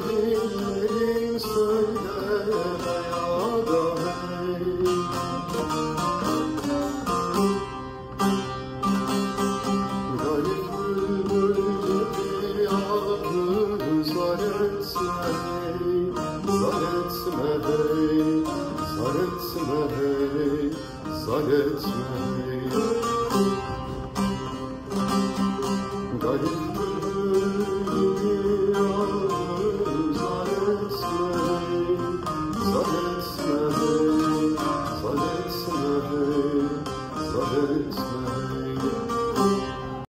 dillerin söyleme ya da hey. Garip bülbül gibi ahı zar etme hey, zar etme hey, zar etme hey, zar etme hey. Garip